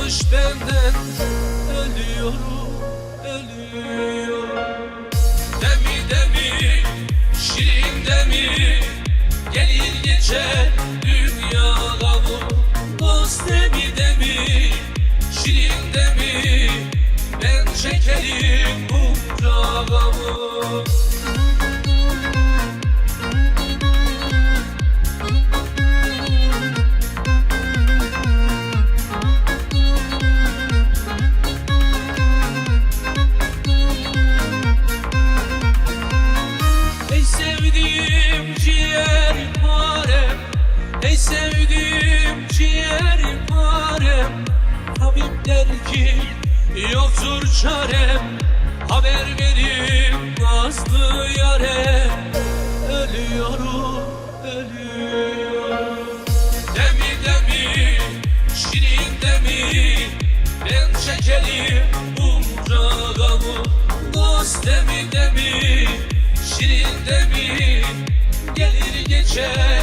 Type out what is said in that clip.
Yaş benden ölüyorum, ölüyorum. Demi demi, şirin demi, gelir geçer dünyada bu. Dost demi demi, şirin demi, ben çekerim bunca gamı. Ey sevdiğim ciğerparem, tabip der ki yoktur çarem. Haber verin nazlı yâre, ölüyorum, ölüyorum. Demi demi, şirin demi, ben çekerim bunca gamı. Dost demi demi, şirin demi, gelir geçer